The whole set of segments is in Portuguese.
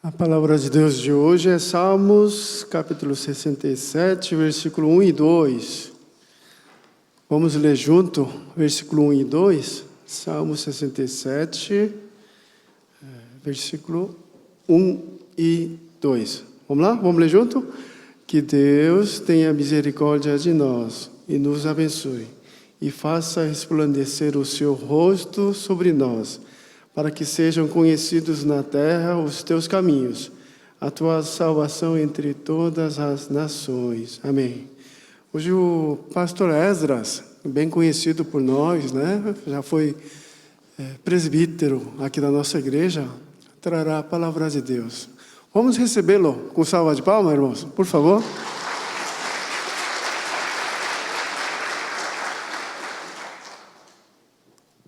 A palavra de Deus de hoje é Salmos, capítulo 67, versículo 1 e 2. Vamos ler junto, versículo 1 e 2. Salmos 67, versículo 1 e 2. Vamos lá? Vamos ler junto? Que Deus tenha misericórdia de nós e nos abençoe, e faça resplandecer o seu rosto sobre nós, para que sejam conhecidos na terra os teus caminhos, a tua salvação entre todas as nações. Amém. Hoje o pastor Esdras, bem conhecido por nós, né? Já foi presbítero aqui da nossa igreja, trará a palavra de Deus. Vamos recebê-lo com salva de palmas, irmãos, por favor.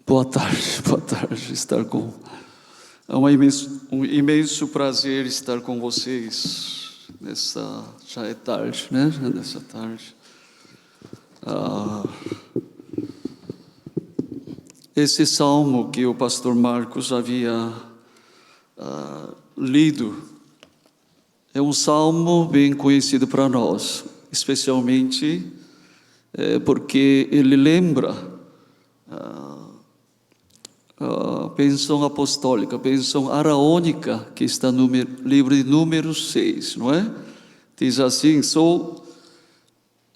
Boa tarde, estar com... É um imenso prazer estar com vocês nessa... Já é tarde, né? Nessa tarde. Esse salmo que o pastor Marcos havia lido é um salmo bem conhecido para nós, especialmente porque ele lembra a bênção apostólica, a bênção araônica que está no livro de Números 6, não é? Diz assim: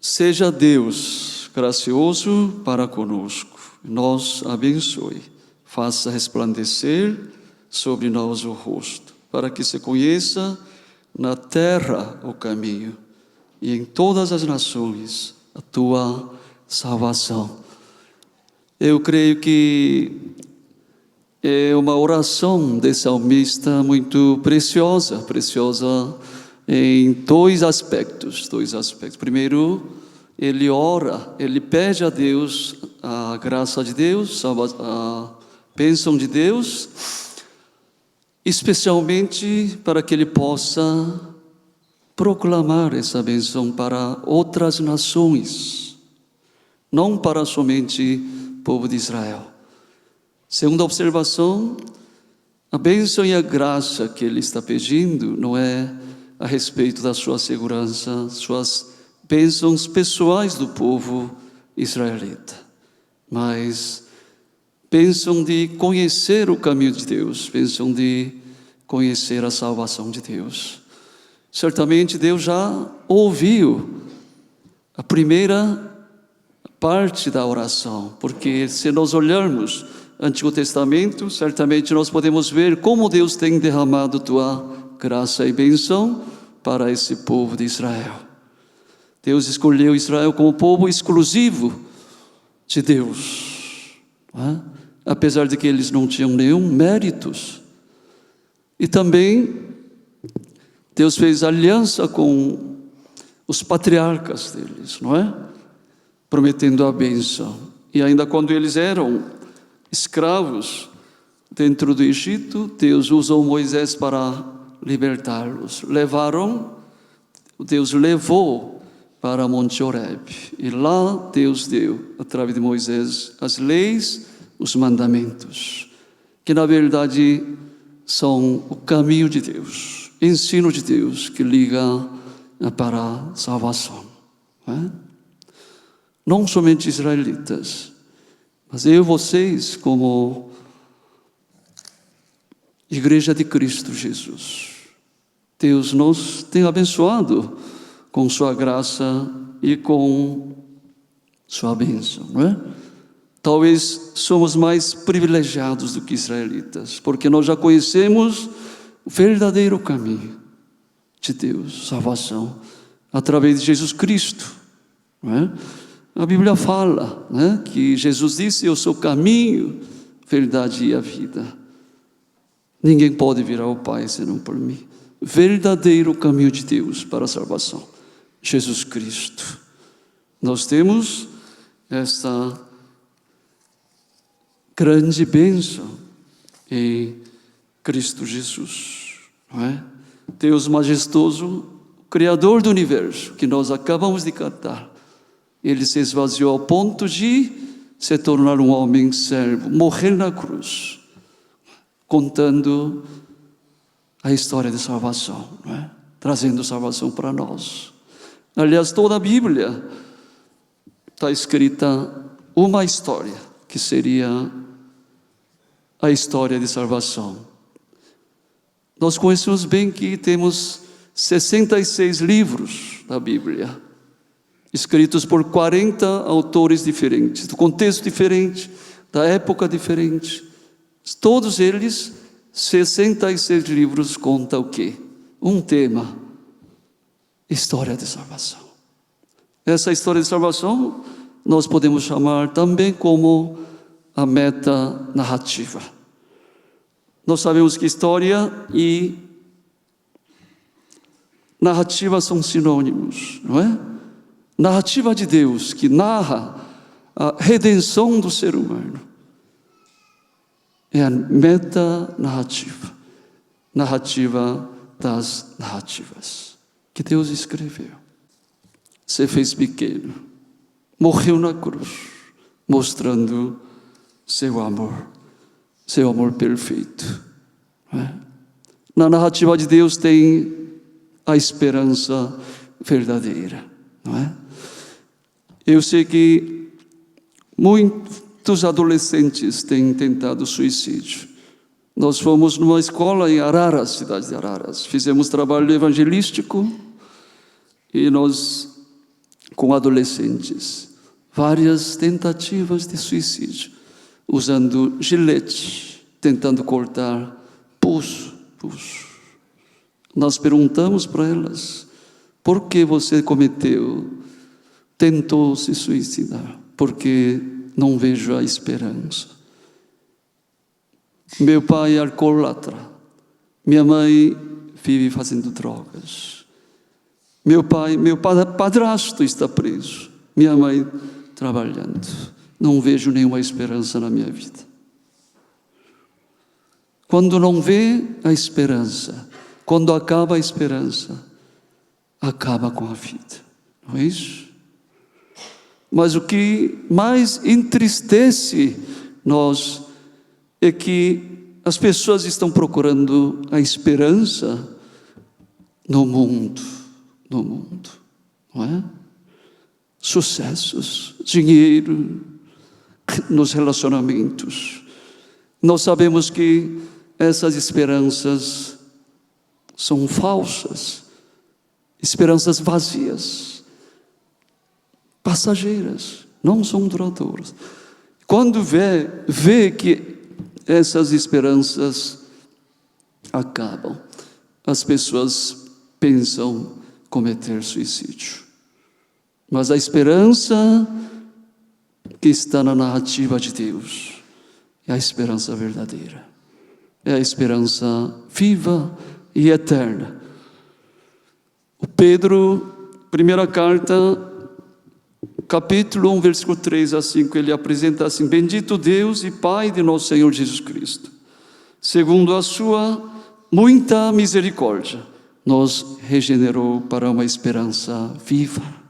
seja Deus gracioso para conosco, nos abençoe, faça resplandecer sobre nós o rosto, para que se conheça na terra o caminho, e em todas as nações a tua salvação. Eu creio que é uma oração de salmista muito preciosa em dois aspectos. Primeiro, ele ora, ele pede a Deus a graça de Deus, a bênção de Deus, especialmente para que ele possa proclamar essa bênção para outras nações, não para somente o povo de Israel. Segunda observação, a bênção e a graça que ele está pedindo não é a respeito da sua segurança, suas bênçãos pessoais do povo israelita, mas bênção de conhecer o caminho de Deus, bênção de conhecer a salvação de Deus. Certamente Deus já ouviu a primeira parte da oração, porque se nós olharmos Antigo Testamento, certamente nós podemos ver como Deus tem derramado tua graça e bênção para esse povo de Israel. Deus escolheu Israel como povo exclusivo de Deus, apesar de que eles não tinham nenhum méritos. E também Deus fez aliança com os patriarcas deles, não é? Prometendo a bênção. E ainda quando eles eram escravos dentro do Egito, Deus usou Moisés para libertá-los. Deus levou para Monte Horeb, e lá Deus deu, através de Moisés, as leis, os mandamentos, que na verdade são o caminho de Deus, ensino de Deus, que liga para a salvação. Não somente israelitas, mas eu e vocês, como Igreja de Cristo Jesus, Deus nos tem abençoado com sua graça e com sua bênção, não é? Talvez somos mais privilegiados do que israelitas, porque nós já conhecemos o verdadeiro caminho de Deus, salvação, através de Jesus Cristo, não é? A Bíblia fala, né, que Jesus disse: eu sou o caminho, verdade e a vida. Ninguém pode vir ao Pai senão por mim. Verdadeiro caminho de Deus para a salvação, Jesus Cristo. Nós temos esta grande bênção em Cristo Jesus, não é? Deus majestoso, Criador do universo, que nós acabamos de cantar. Ele se esvaziou ao ponto de se tornar um homem servo, morrer na cruz, contando a história de salvação, não é? Trazendo salvação para nós. Aliás, toda a Bíblia está escrita uma história, que seria a história de salvação. Nós conhecemos bem que temos 66 livros da Bíblia, escritos por 40 autores diferentes, do contexto diferente, da época diferente. Todos eles, 66 livros, contam o quê? Um tema: história de salvação. Essa história de salvação nós podemos chamar também como a meta-narrativa. Nós sabemos que história e narrativa são sinônimos, não é? Narrativa de Deus, que narra a redenção do ser humano, é a meta-narrativa, narrativa das narrativas, que Deus escreveu. Se fez pequeno, morreu na cruz, mostrando seu amor perfeito. Não é? Na narrativa de Deus tem a esperança verdadeira, não é? Eu sei que muitos adolescentes têm tentado suicídio. Nós fomos numa escola em Araras, cidade de Araras, fizemos trabalho evangelístico e nós, com adolescentes, várias tentativas de suicídio, usando gilete, tentando cortar pulso. Nós perguntamos para elas: por que você tentou se suicidar? Porque não vejo a esperança. Meu pai é alcoólatra, minha mãe vive fazendo drogas, meu padrasto está preso, minha mãe trabalhando. Não vejo nenhuma esperança na minha vida. Quando não vê a esperança, quando acaba a esperança, acaba com a vida, não é isso? Mas o que mais entristece nós é que as pessoas estão procurando a esperança no mundo, não é? Sucessos, dinheiro, nos relacionamentos. Nós sabemos que essas esperanças são falsas, esperanças vazias, passageiras, não são duradouras. Quando vê que essas esperanças acabam, as pessoas pensam cometer suicídio. Mas a esperança que está na narrativa de Deus é a esperança verdadeira, é a esperança viva e eterna. O Pedro, primeira carta, capítulo 1, versículo 3 a 5, ele apresenta assim: bendito Deus e Pai de nosso Senhor Jesus Cristo, segundo a sua muita misericórdia, nos regenerou para uma esperança viva.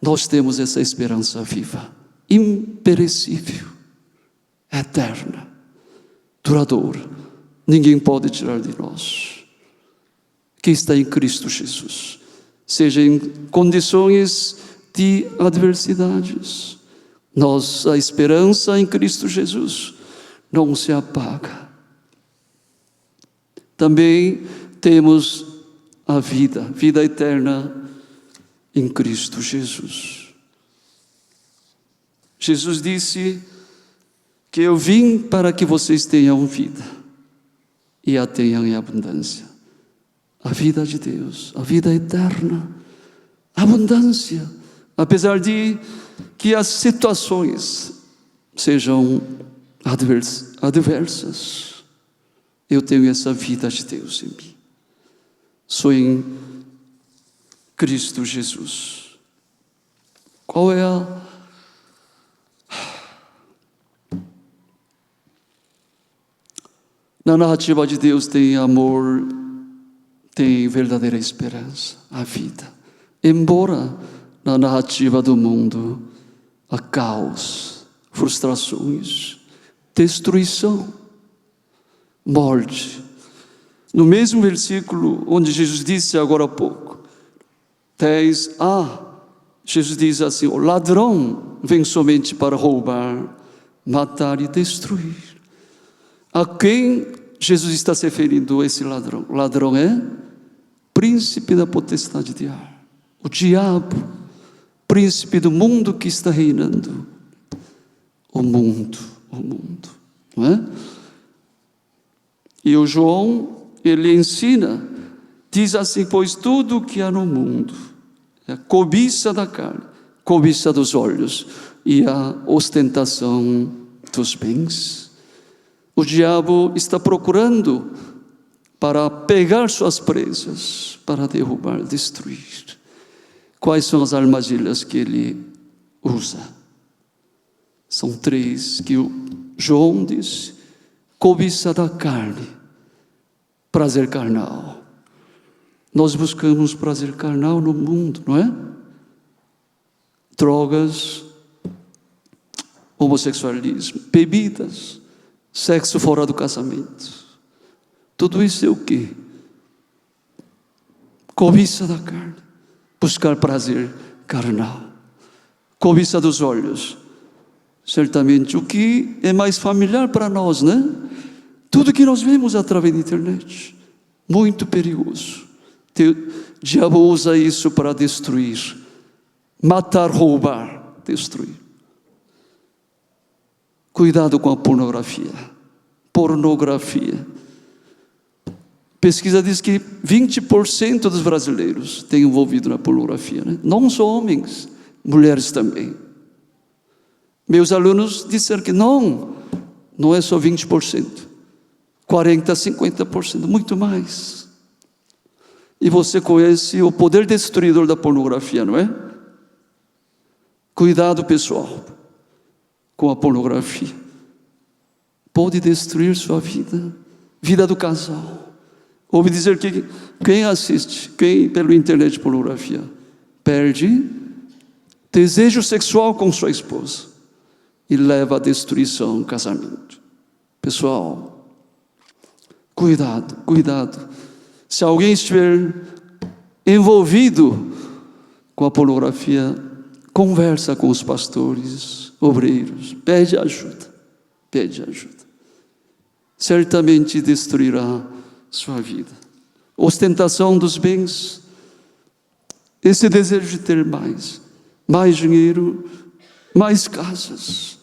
Nós temos essa esperança viva, imperecível, eterna, duradoura. Ninguém pode tirar de nós, que está em Cristo Jesus, seja em condições de adversidades. Nossa esperança em Cristo Jesus não se apaga. Também temos a vida eterna em Cristo Jesus. Jesus disse que eu vim para que vocês tenham vida e a tenham em abundância. A vida de Deus, a vida eterna, abundância. Apesar de que as situações sejam adversas, eu tenho essa vida de Deus em mim. Sou em Cristo Jesus. Qual é Na narrativa de Deus tem amor, tem verdadeira esperança, a vida. Embora na narrativa do mundo há caos, frustrações, destruição, morte, No mesmo versículo onde Jesus disse agora há pouco, 10a, Jesus diz assim: o ladrão vem somente para roubar, matar e destruir. A quem Jesus está se referindo a esse ladrão? O ladrão é príncipe da potestade de ar, o diabo, príncipe do mundo que está reinando. O mundo, não é? E o João, ele ensina, diz assim: pois tudo o que há no mundo, a cobiça da carne, cobiça dos olhos e a ostentação dos bens. O diabo está procurando para pegar suas presas, para derrubar, destruir. Quais são as armadilhas que ele usa? São 3 que o João diz: cobiça da carne, prazer carnal. Nós buscamos prazer carnal no mundo, não é? Drogas, homossexualismo, bebidas, sexo fora do casamento. Tudo isso é o quê? Cobiça da carne, buscar prazer carnal. Cobiça dos olhos, certamente o que é mais familiar para nós, né? Tudo que nós vemos através da internet, muito perigoso. O diabo usa isso para destruir, matar, roubar, destruir. Cuidado com a pornografia. Pesquisa diz que 20% dos brasileiros têm envolvido na pornografia, né? Não só homens, mulheres também. Meus alunos disseram que não é só 20%, 40%, 50%, muito mais. E você conhece o poder destruidor da pornografia, não é? Cuidado, pessoal, com a pornografia. Pode destruir sua vida, vida do casal. Ouvi dizer que quem assiste, pela internet pornografia, perde desejo sexual com sua esposa e leva à destruição do casamento. Pessoal, cuidado. Se alguém estiver envolvido com a pornografia, conversa com os pastores, obreiros, pede ajuda. Certamente destruirá sua vida. Ostentação dos bens, esse desejo de ter mais dinheiro, mais casas,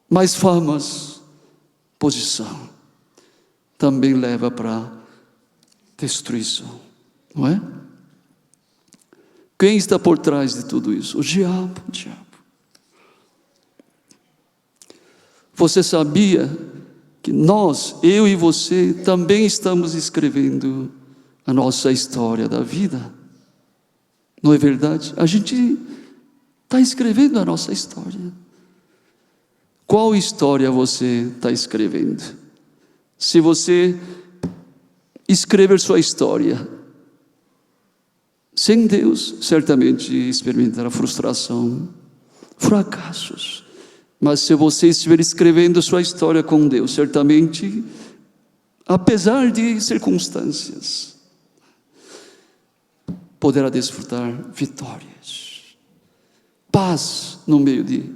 mais famas, posição, também leva para destruição, não é? Quem está por trás de tudo isso? O diabo. Você sabia que eu e você, também estamos escrevendo a nossa história da vida? Não é verdade? A gente está escrevendo a nossa história. Qual história você está escrevendo? Se você escrever sua história sem Deus, certamente experimentará frustração, fracassos. Mas se você estiver escrevendo sua história com Deus, certamente, apesar de circunstâncias, poderá desfrutar vitórias, paz no meio de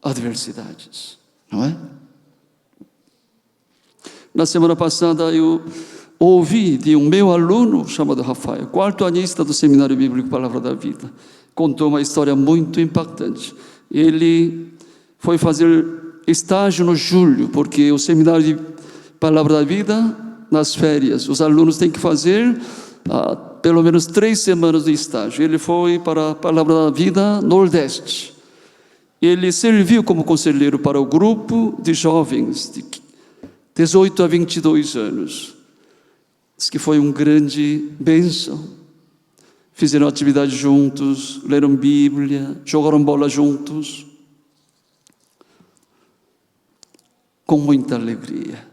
adversidades, não é? Na semana passada eu ouvi de um meu aluno chamado Rafael, 4º-anista do Seminário Bíblico Palavra da Vida, contou uma história muito impactante. Ele foi fazer estágio no julho, porque o Seminário de Palavra da Vida, nas férias, os alunos têm que fazer pelo menos 3 semanas de estágio. Ele foi para a Palavra da Vida Nordeste. Ele serviu como conselheiro para o grupo de jovens de 18 a 22 anos. Diz que foi uma grande bênção. Fizeram atividade juntos, leram Bíblia, jogaram bola juntos, com muita alegria.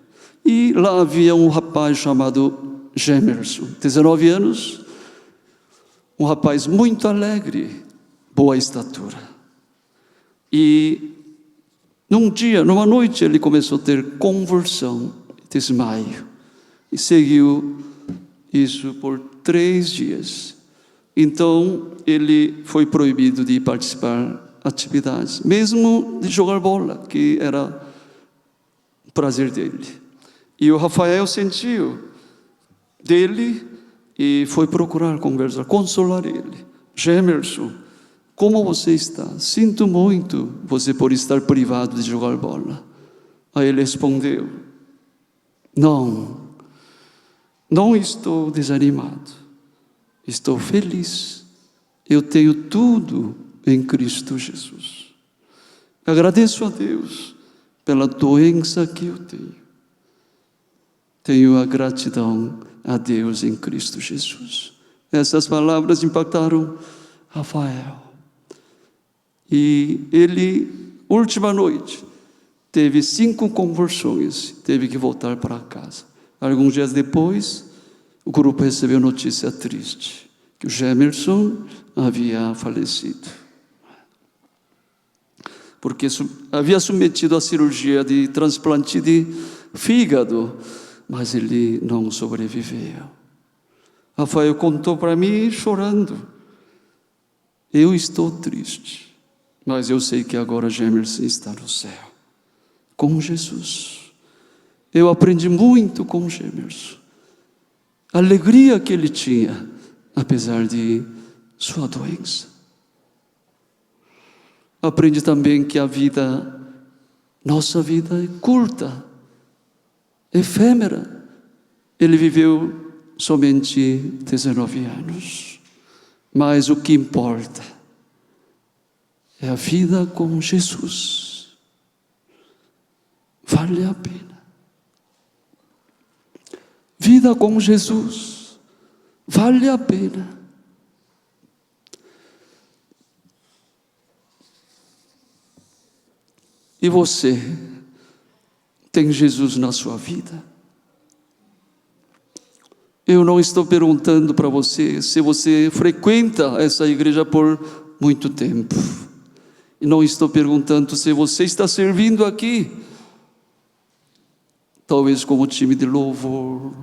E lá havia um rapaz chamado Gemerson, 19 anos, um rapaz muito alegre, boa estatura. E numa noite, ele começou a ter convulsão, desmaio. E seguiu isso por 3 dias. Então, ele foi proibido de participar atividades, mesmo de jogar bola, que era o prazer dele. E o Rafael sentiu dele e foi procurar conversar, consolar ele. Gemerson, como você está? Sinto muito você por estar privado de jogar bola. Aí ele respondeu: não estou desanimado, estou feliz. Eu tenho tudo em Cristo Jesus. Agradeço a Deus pela doença que eu tenho. Tenho a gratidão a Deus em Cristo Jesus. Essas palavras impactaram Rafael. E ele, última noite, teve 5 conversões, teve que voltar para casa. Alguns dias depois, o grupo recebeu notícia triste, que o Gemerson havia falecido. Porque havia submetido a cirurgia de transplante de fígado, mas ele não sobreviveu. Rafael contou para mim chorando: eu estou triste, mas eu sei que agora Gemerson está no céu, com Jesus. Eu aprendi muito com Gemerson, a alegria que ele tinha, apesar de sua doença. Aprendi também que a vida, nossa vida é curta, efêmera. Ele viveu somente 19 anos, mas o que importa é a vida com Jesus. Vale a pena. Vida com Jesus vale a pena. E você tem Jesus na sua vida? Eu não estou perguntando para você se você frequenta essa igreja por muito tempo. E não estou perguntando se você está servindo aqui, talvez como time de louvor.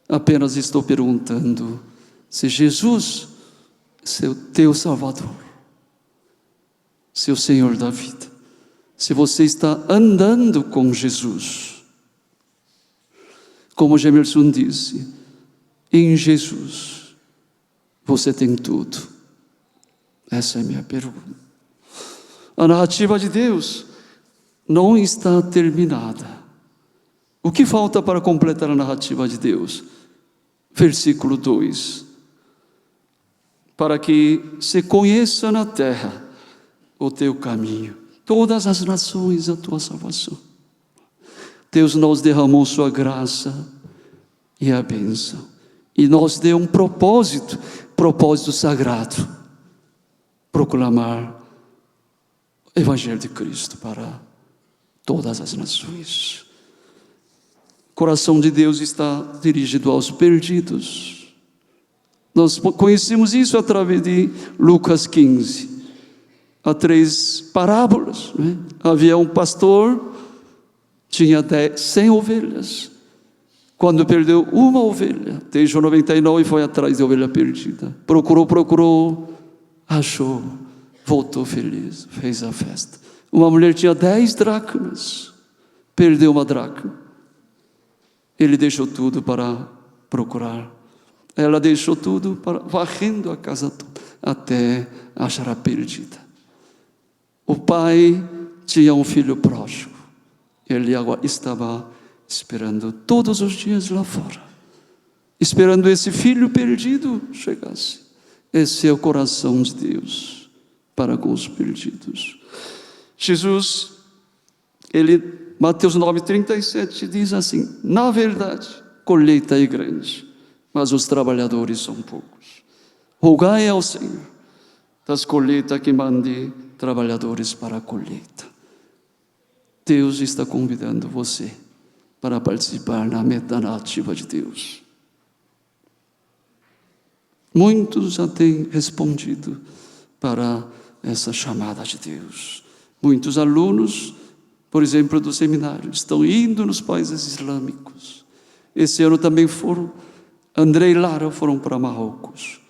Apenas estou perguntando se Jesus é seu teu Salvador, seu Senhor da vida. Se você está andando com Jesus. Como Gemerson disse, em Jesus você tem tudo. Essa é a minha pergunta. A narrativa de Deus não está terminada. O que falta para completar a narrativa de Deus? Versículo 2. Para que se conheça na terra o teu caminho, todas as nações a tua salvação. Deus nos derramou sua graça e a bênção, e nos deu um propósito sagrado: proclamar o Evangelho de Cristo para todas as nações. O coração de Deus está dirigido aos perdidos. Nós conhecemos isso através de Lucas 15. Há 3 parábolas, né? Havia um pastor, tinha 100 ovelhas. Quando perdeu uma ovelha, deixou 99 e foi atrás da ovelha perdida. Procurou, achou, voltou feliz, fez a festa. Uma mulher tinha 10 dracmas, perdeu uma dracma. Ele deixou tudo para procurar. Ela deixou tudo, varrendo a casa toda, até achar a perdida. O pai tinha um filho pródigo. Ele agora estava esperando todos os dias lá fora, esperando esse filho perdido chegasse. Esse é o coração de Deus para com os perdidos. Jesus, Mateus 9:37 diz assim: na verdade, colheita é grande, mas os trabalhadores são poucos. Rogai ao Senhor das colheitas que mande trabalhadores para a colheita. Deus está convidando você para participar da narrativa de Deus. Muitos já têm respondido para essa chamada de Deus. Muitos alunos por exemplo, do seminário, estão indo nos países islâmicos. Esse ano também André e Lara foram para Marrocos.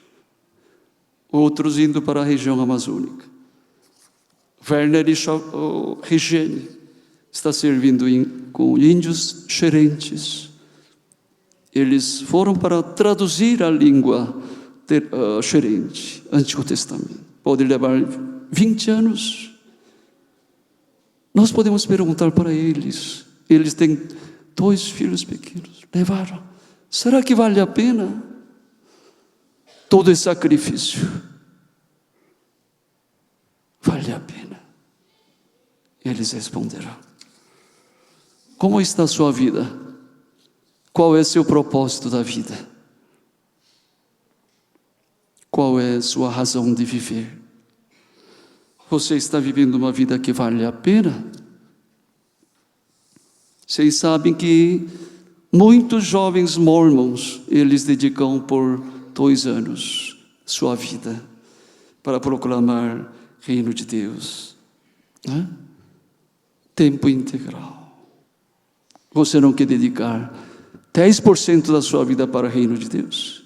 Outros indo para a região amazônica. Werner e Regine está servindo com índios xerentes. Eles foram para traduzir a língua xerente, Antigo Testamento. Pode levar 20 anos. Nós podemos perguntar para eles. Eles têm 2 filhos pequenos. Levaram. Será que vale a pena todo esse sacrifício? Vale a pena. Eles responderão. Como está a sua vida? Qual é seu propósito da vida? Qual é sua razão de viver? Você está vivendo uma vida que vale a pena? Vocês sabem que muitos jovens mormons, eles dedicam por 2 anos sua vida para proclamar reino de Deus, né? Tempo integral. Você não quer dedicar 10% da sua vida para o reino de Deus?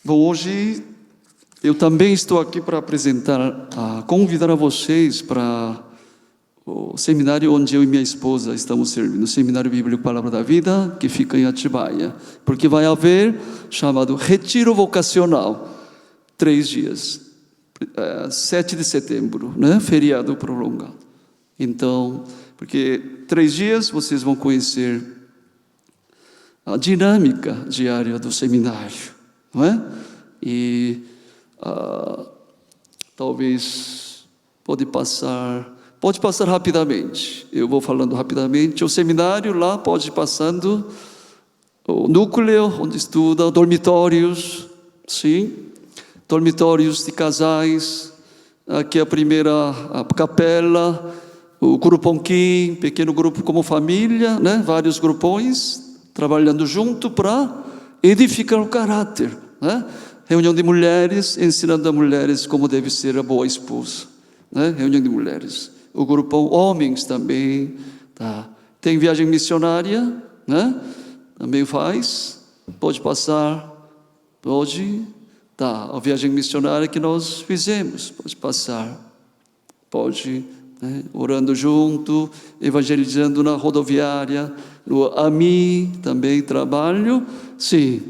Bom, hoje eu também estou aqui para convidar a vocês para o seminário onde eu e minha esposa estamos servindo, o Seminário Bíblico Palavra da Vida, que fica em Atibaia, porque vai haver chamado Retiro Vocacional, 3 dias, 7 de setembro, né? Feriado prolongado. Então, porque 3 dias vocês vão conhecer a dinâmica diária do seminário, não é? E talvez pode passar rapidamente. Eu vou falando rapidamente. O seminário lá pode ir passando o núcleo onde estuda, dormitórios, sim, dormitórios de casais. Aqui a capela, o grupo Onquim, pequeno grupo como família, né? Vários grupões trabalhando junto para edificar o caráter, né? Reunião de mulheres, ensinando a mulheres como deve ser a boa esposa, né? Reunião de mulheres. O grupo homens também, tá? Tem viagem missionária, né? Também pode passar, tá? A viagem missionária que nós fizemos, pode passar, né? Orando junto, evangelizando na rodoviária, no AMI também trabalho, sim.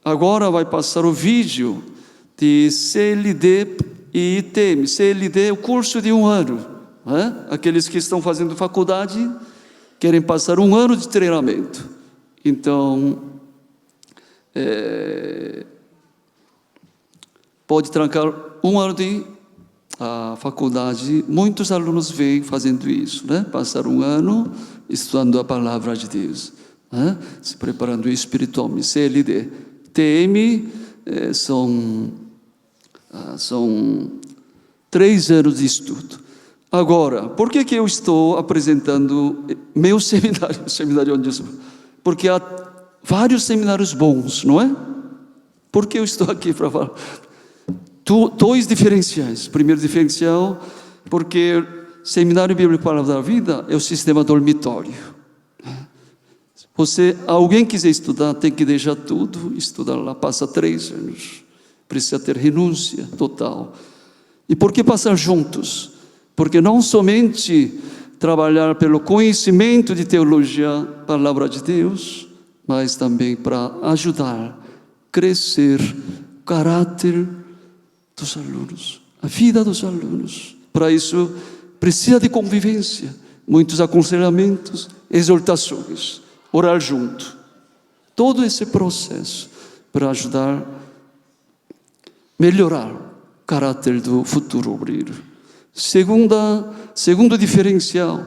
Agora vai passar o vídeo de CLD e ITM. CLD é o curso de 1 ano, né? Aqueles que estão fazendo faculdade querem passar 1 ano de treinamento. Então, pode trancar 1 ano de faculdade. Muitos alunos vêm fazendo isso, né? Passar 1 ano estudando a palavra de Deus, né? Se preparando espiritualmente. CLD, TM são 3 anos de estudo. Agora, por que eu estou apresentando meu seminário, o seminário onde eu estou? Porque há vários seminários bons, não é? Por que eu estou aqui para falar? 2 diferenciais. Primeiro diferencial, porque Seminário Bíblico Palavra da Vida é o sistema dormitório. Alguém quiser estudar, tem que deixar tudo, estudar lá, passa 3 anos. Precisa ter renúncia total. E por que passar juntos? Porque não somente trabalhar pelo conhecimento de teologia, palavra de Deus, mas também para ajudar a crescer o caráter dos alunos, a vida dos alunos. Para isso, precisa de convivência, muitos aconselhamentos, exortações, orar junto. Todo esse processo para ajudar a melhorar o caráter do futuro obreiro. Segundo diferencial,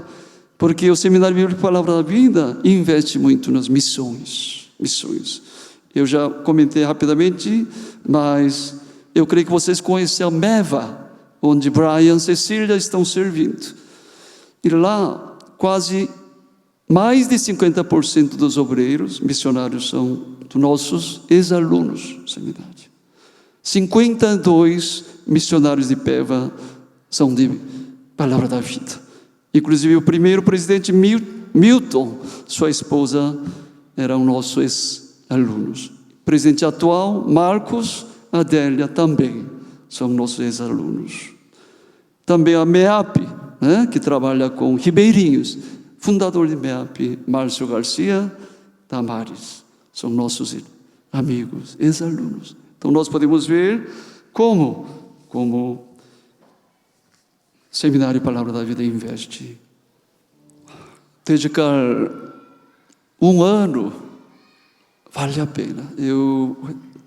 porque o Seminário Bíblico Palavra da Vida investe muito nas missões. Eu já comentei rapidamente, mas eu creio que vocês conhecem a MEVA, onde Brian e Cecília estão servindo. E lá, quase mais de 50% dos obreiros missionários são nossos ex-alunos do seminário. 52 missionários de PEVA são de Palavra da Vida. Inclusive o primeiro presidente Milton, sua esposa, eram nossos alunos. O presidente atual, Marcos, Adélia também são nossos ex-alunos. Também a MEAP, né, que trabalha com ribeirinhos, fundador de MEAP, Márcio Garcia, Damares, são nossos amigos, ex-alunos. Então nós podemos ver como Seminário Palavra da Vida investe. Dedicar um ano vale a pena. Eu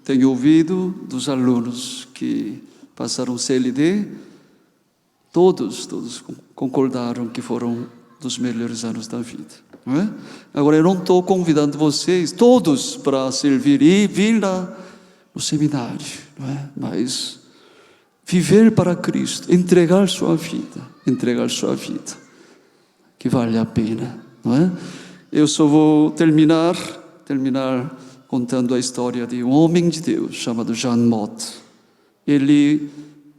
tenho ouvido dos alunos que passaram CLD, todos concordaram que foram dos melhores anos da vida. Não é? Agora, eu não estou convidando vocês, todos, para servir e vir lá no seminário, não é? Mas viver para Cristo, entregar sua vida, que vale a pena, não é? Eu só vou terminar contando a história de um homem de Deus chamado Jean Mott. Ele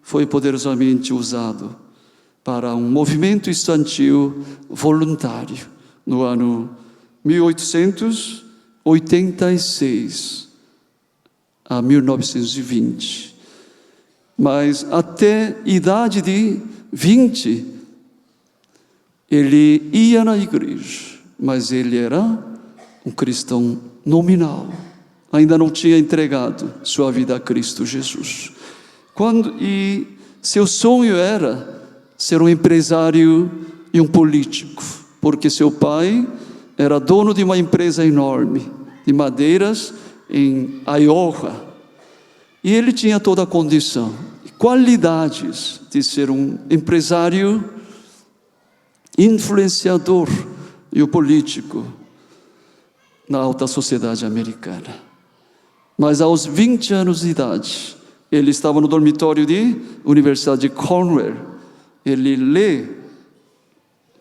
foi poderosamente usado para um movimento estudantil voluntário no ano 1886 a 1920. Mas até a idade de 20, ele ia na igreja, mas ele era um cristão nominal. Ainda não tinha entregado sua vida a Cristo Jesus. E seu sonho era ser um empresário e um político, porque seu pai era dono de uma empresa enorme de madeiras em Iowa. E ele tinha toda a condição e qualidades de ser um empresário, influenciador e o político na alta sociedade americana. Mas aos 20 anos de idade, ele estava no dormitório de Universidade de Cornell. Ele lê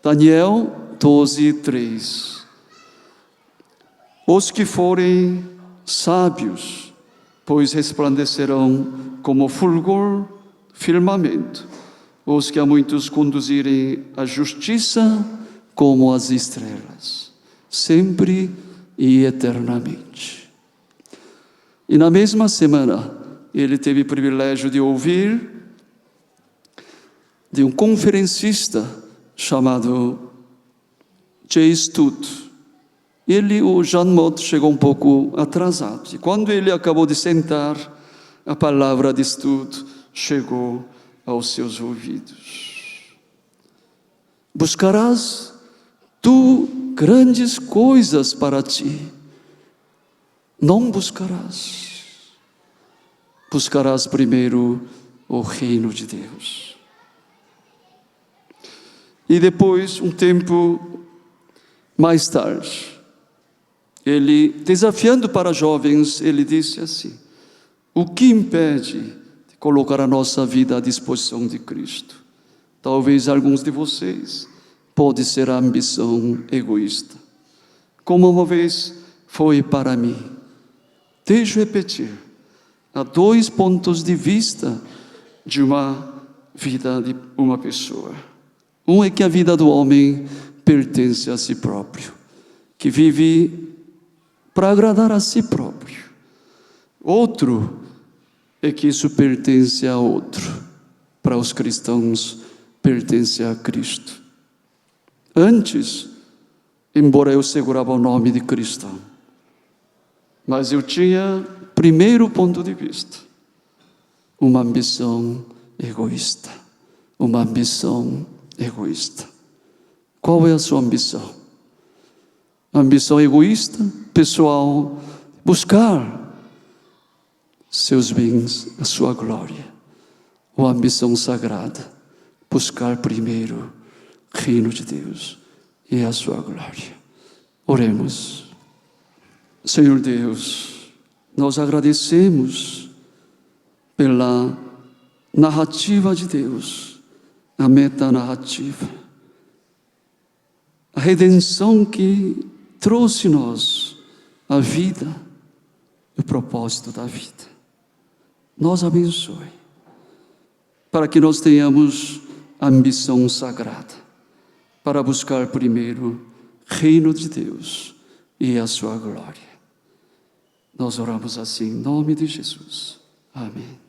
Daniel 12:3. Os que forem sábios, pois resplandecerão como fulgor firmamento. Os que a muitos conduzirem à justiça, como as estrelas, sempre e eternamente. E na mesma semana, ele teve o privilégio de ouvir de um conferencista chamado J. Stott. O Jean Mott, chegou um pouco atrasado. E quando ele acabou de sentar, a palavra de Stott chegou aos seus ouvidos. Buscarás tu grandes coisas para ti. Não buscarás. Buscarás primeiro o reino de Deus. E depois, um tempo mais tarde, ele, desafiando para jovens, ele disse assim: o que impede de colocar a nossa vida à disposição de Cristo? Talvez alguns de vocês pode ser a ambição egoísta, como uma vez foi para mim. Deixa eu repetir, há 2 pontos de vista de uma vida de uma pessoa. Um é que a vida do homem pertence a si próprio, que vive para agradar a si próprio. Outro é que isso pertence a outro. Para os cristãos, pertence a Cristo. Antes, embora eu segurava o nome de cristão, mas eu tinha, primeiro ponto de vista, uma ambição egoísta. Uma ambição egoísta. Qual é a sua ambição? A ambição egoísta, pessoal, buscar seus bens, a sua glória. Ou a ambição sagrada, buscar primeiro o reino de Deus e a sua glória. Oremos. Senhor Deus, nós agradecemos pela narrativa de Deus, a metanarrativa, a redenção que trouxe nós a vida e o propósito da vida. Nos abençoe, para que nós tenhamos ambição sagrada para buscar primeiro o reino de Deus e a sua glória. Nós oramos assim em nome de Jesus. Amém.